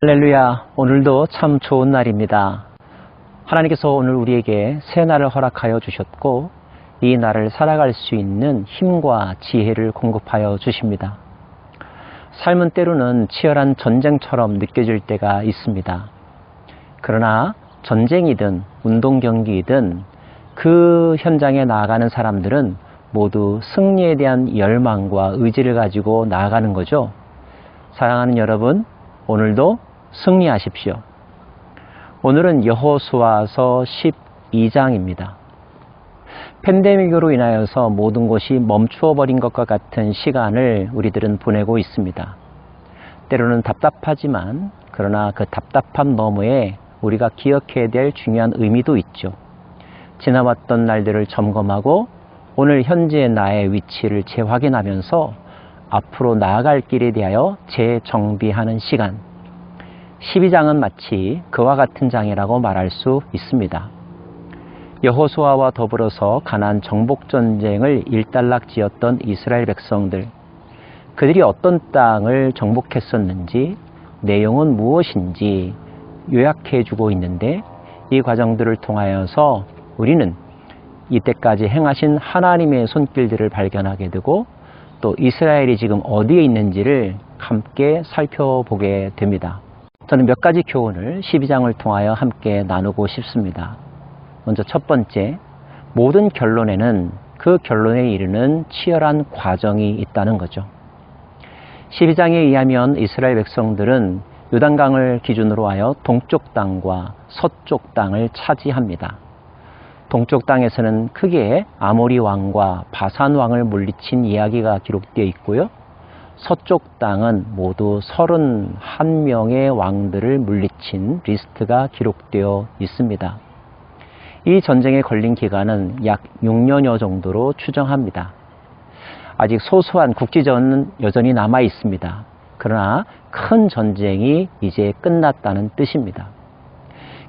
할렐루야, 오늘도 참 좋은 날입니다. 하나님께서 오늘 우리에게 새 날을 허락하여 주셨고 이 날을 살아갈 수 있는 힘과 지혜를 공급하여 주십니다. 삶은 때로는 치열한 전쟁처럼 느껴질 때가 있습니다. 그러나 전쟁이든 운동 경기이든 그 현장에 나아가는 사람들은 모두 승리에 대한 열망과 의지를 가지고 나아가는 거죠. 사랑하는 여러분, 오늘도 승리하십시오. 오늘은 여호수아서 12장입니다. 팬데믹으로 인하여서 모든 것이 멈추어 버린 것과 같은 시간을 우리들은 보내고 있습니다. 때로는 답답하지만 그러나 그 답답함 너머에 우리가 기억해야 될 중요한 의미도 있죠. 지나왔던 날들을 점검하고 오늘 현재의 나의 위치를 재확인하면서 앞으로 나아갈 길에 대하여 재정비하는 시간. 12장은 마치 그와 같은 장이라고 말할 수 있습니다. 여호수아와 더불어서 가나안 정복 전쟁을 일단락지었던 이스라엘 백성들, 그들이 어떤 땅을 정복했었는지, 내용은 무엇인지 요약해주고 있는데, 이 과정들을 통하여서 우리는 이때까지 행하신 하나님의 손길들을 발견하게 되고 또 이스라엘이 지금 어디에 있는지를 함께 살펴보게 됩니다. 저는 몇 가지 교훈을 12장을 통하여 함께 나누고 싶습니다. 먼저 첫 번째, 모든 결론에는 그 결론에 이르는 치열한 과정이 있다는 거죠. 12장에 의하면 이스라엘 백성들은 요단강을 기준으로 하여 동쪽 땅과 서쪽 땅을 차지합니다. 동쪽 땅에서는 크게 아모리 왕과 바산 왕을 물리친 이야기가 기록되어 있고요. 서쪽 땅은 모두 31명의 왕들을 물리친 리스트가 기록되어 있습니다. 이 전쟁에 걸린 기간은 약 6년여 정도로 추정합니다. 아직 소소한 국지전은 여전히 남아 있습니다. 그러나 큰 전쟁이 이제 끝났다는 뜻입니다.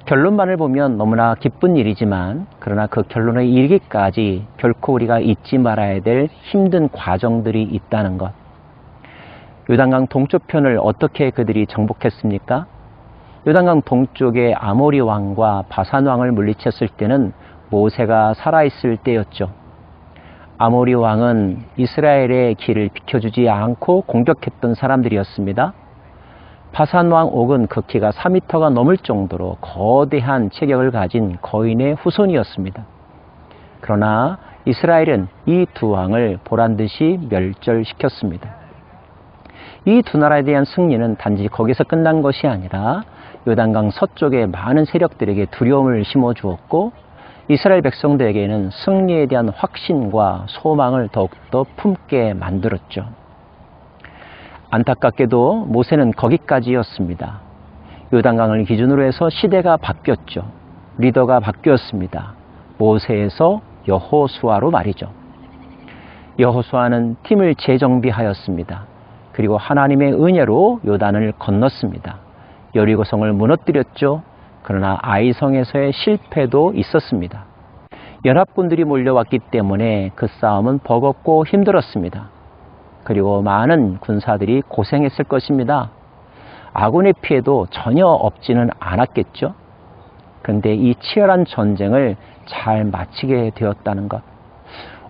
결론만을 보면 너무나 기쁜 일이지만 그러나 그 결론에 이르기까지 결코 우리가 잊지 말아야 될 힘든 과정들이 있다는 것. 요단강 동쪽편을 어떻게 그들이 정복했습니까? 요단강 동쪽의 아모리 왕과 바산 왕을 물리쳤을 때는 모세가 살아있을 때였죠. 아모리 왕은 이스라엘의 길을 비켜주지 않고 공격했던 사람들이었습니다. 바산 왕 옥은 그 키가 4m가 넘을 정도로 거대한 체격을 가진 거인의 후손이었습니다. 그러나 이스라엘은 이 두 왕을 보란듯이 멸절시켰습니다. 이 두 나라에 대한 승리는 단지 거기서 끝난 것이 아니라 요단강 서쪽의 많은 세력들에게 두려움을 심어주었고 이스라엘 백성들에게는 승리에 대한 확신과 소망을 더욱더 품게 만들었죠. 안타깝게도 모세는 거기까지였습니다. 요단강을 기준으로 해서 시대가 바뀌었죠. 리더가 바뀌었습니다. 모세에서 여호수아로 말이죠. 여호수아는 팀을 재정비하였습니다. 그리고 하나님의 은혜로 요단을 건넜습니다. 여리고성을 무너뜨렸죠. 그러나 아이성에서의 실패도 있었습니다. 연합군들이 몰려왔기 때문에 그 싸움은 버겁고 힘들었습니다. 그리고 많은 군사들이 고생했을 것입니다. 아군의 피해도 전혀 없지는 않았겠죠. 그런데 이 치열한 전쟁을 잘 마치게 되었다는 것.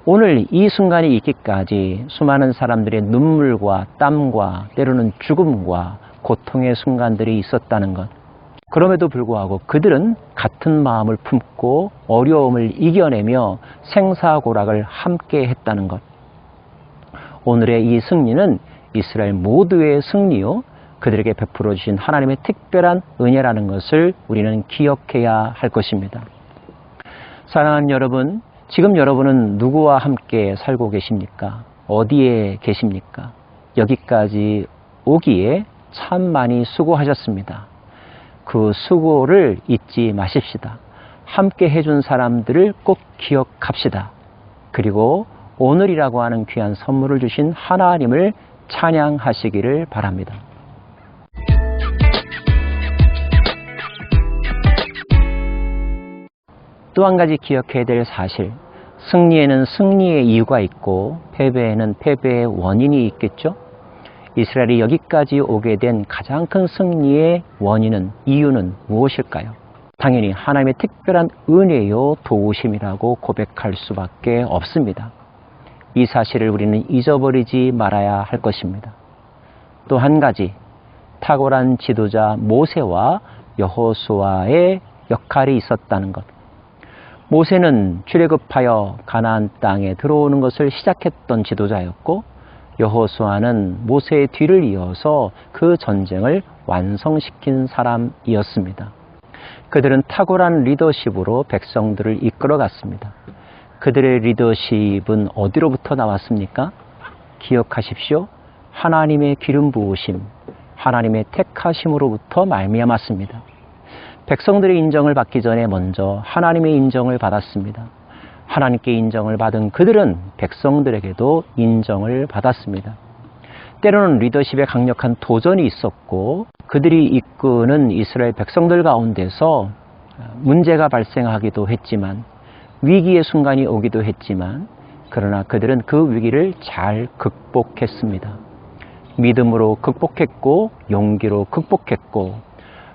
오늘 이 순간이 있기까지 수많은 사람들의 눈물과 땀과 때로는 죽음과 고통의 순간들이 있었다는 것. 그럼에도 불구하고 그들은 같은 마음을 품고 어려움을 이겨내며 생사고락을 함께 했다는 것. 오늘의 이 승리는 이스라엘 모두의 승리요, 그들에게 베풀어 주신 하나님의 특별한 은혜라는 것을 우리는 기억해야 할 것입니다. 사랑하는 여러분, 지금 여러분은 누구와 함께 살고 계십니까? 어디에 계십니까? 여기까지 오기에 참 많이 수고하셨습니다. 그 수고를 잊지 마십시다. 함께 해준 사람들을 꼭 기억합시다. 그리고 오늘이라고 하는 귀한 선물을 주신 하나님을 찬양하시기를 바랍니다. 또 한 가지 기억해야 될 사실, 승리에는 승리의 이유가 있고 패배에는 패배의 원인이 있겠죠. 이스라엘이 여기까지 오게 된 가장 큰 승리의 원인은, 이유는 무엇일까요? 당연히 하나님의 특별한 은혜요 도우심이라고 고백할 수밖에 없습니다. 이 사실을 우리는 잊어버리지 말아야 할 것입니다. 또 한 가지, 탁월한 지도자 모세와 여호수아의 역할이 있었다는 것. 모세는 출애굽하여 가나안 땅에 들어오는 것을 시작했던 지도자였고, 여호수아는 모세의 뒤를 이어서 그 전쟁을 완성시킨 사람이었습니다. 그들은 탁월한 리더십으로 백성들을 이끌어갔습니다. 그들의 리더십은 어디로부터 나왔습니까? 기억하십시오. 하나님의 기름 부으심, 하나님의 택하심으로부터 말미암았습니다. 백성들의 인정을 받기 전에 먼저 하나님의 인정을 받았습니다. 하나님께 인정을 받은 그들은 백성들에게도 인정을 받았습니다. 때로는 리더십에 강력한 도전이 있었고, 그들이 이끄는 이스라엘 백성들 가운데서 문제가 발생하기도 했지만, 위기의 순간이 오기도 했지만, 그러나 그들은 그 위기를 잘 극복했습니다. 믿음으로 극복했고, 용기로 극복했고,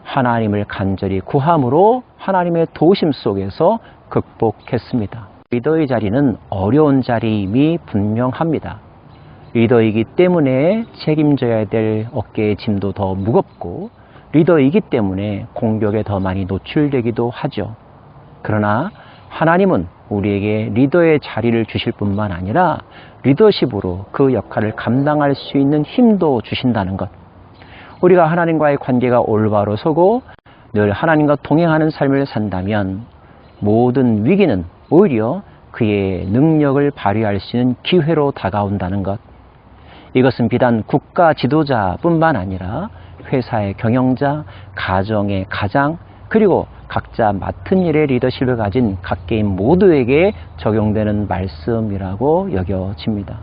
하나님을 간절히 구함으로 하나님의 도우심 속에서 극복했습니다. 리더의 자리는 어려운 자리임이 분명합니다. 리더이기 때문에 책임져야 될 어깨의 짐도 더 무겁고, 리더이기 때문에 공격에 더 많이 노출되기도 하죠. 그러나 하나님은 우리에게 리더의 자리를 주실 뿐만 아니라 리더십으로 그 역할을 감당할 수 있는 힘도 주신다는 것. 우리가 하나님과의 관계가 올바로 서고 늘 하나님과 동행하는 삶을 산다면 모든 위기는 오히려 그의 능력을 발휘할 수 있는 기회로 다가온다는 것. 이것은 비단 국가 지도자뿐만 아니라 회사의 경영자, 가정의 가장, 그리고 각자 맡은 일의 리더십을 가진 각개인 모두에게 적용되는 말씀이라고 여겨집니다.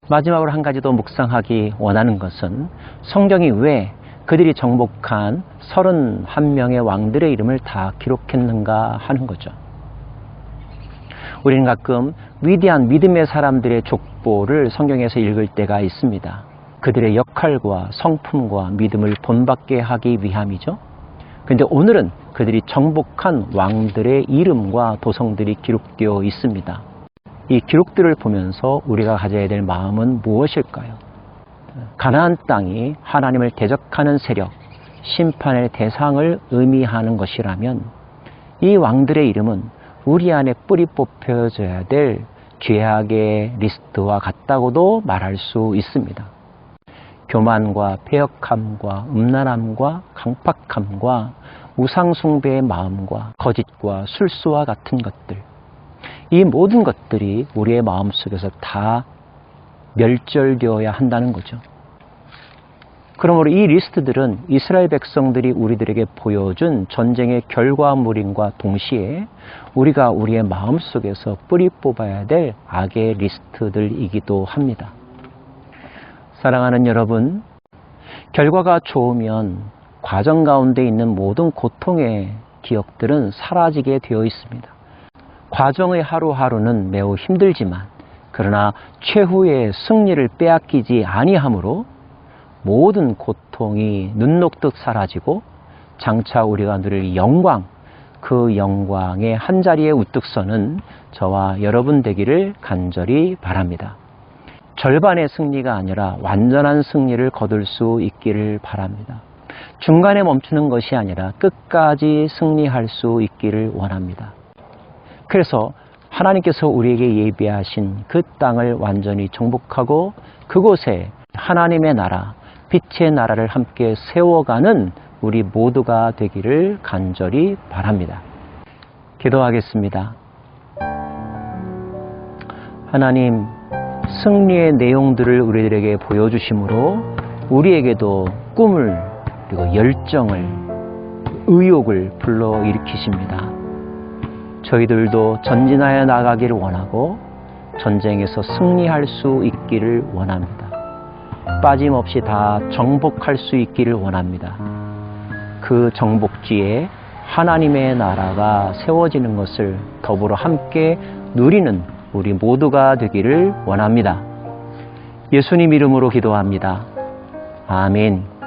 마지막으로 한 가지 더 묵상하기 원하는 것은, 성경이 왜 그들이 정복한 31명의 왕들의 이름을 다 기록했는가 하는 거죠. 우리는 가끔 위대한 믿음의 사람들의 족보를 성경에서 읽을 때가 있습니다. 그들의 역할과 성품과 믿음을 본받게 하기 위함이죠. 그런데 오늘은 그들이 정복한 왕들의 이름과 도성들이 기록되어 있습니다. 이 기록들을 보면서 우리가 가져야 될 마음은 무엇일까요? 가나안 땅이 하나님을 대적하는 세력, 심판의 대상을 의미하는 것이라면, 이 왕들의 이름은 우리 안에 뿌리 뽑혀져야 될 죄악의 리스트와 같다고도 말할 수 있습니다. 교만과 패역함과 음란함과 강팍함과 우상숭배의 마음과 거짓과 술수와 같은 것들, 이 모든 것들이 우리의 마음속에서 다 멸절되어야 한다는 거죠. 그러므로 이 리스트들은 이스라엘 백성들이 우리들에게 보여준 전쟁의 결과물인과 동시에 우리가 우리의 마음속에서 뿌리 뽑아야 될 악의 리스트들이기도 합니다. 사랑하는 여러분, 결과가 좋으면 과정 가운데 있는 모든 고통의 기억들은 사라지게 되어 있습니다. 과정의 하루하루는 매우 힘들지만, 그러나 최후의 승리를 빼앗기지 아니하므로 모든 고통이 눈 녹듯 사라지고 장차 우리가 누릴 영광, 그 영광의 한자리에 우뚝 서는 저와 여러분 되기를 간절히 바랍니다. 절반의 승리가 아니라 완전한 승리를 거둘 수 있기를 바랍니다. 중간에 멈추는 것이 아니라 끝까지 승리할 수 있기를 원합니다. 그래서 하나님께서 우리에게 예비하신 그 땅을 완전히 정복하고 그곳에 하나님의 나라, 빛의 나라를 함께 세워가는 우리 모두가 되기를 간절히 바랍니다. 기도하겠습니다. 하나님, 승리의 내용들을 우리들에게 보여주심으로 우리에게도 꿈을, 그리고 열정을, 의욕을 불러일으키십니다. 저희들도 전진하여 나가기를 원하고 전쟁에서 승리할 수 있기를 원합니다. 빠짐없이 다 정복할 수 있기를 원합니다. 그 정복지에 하나님의 나라가 세워지는 것을 더불어 함께 누리는 우리 모두가 되기를 원합니다. 예수님 이름으로 기도합니다. 아멘.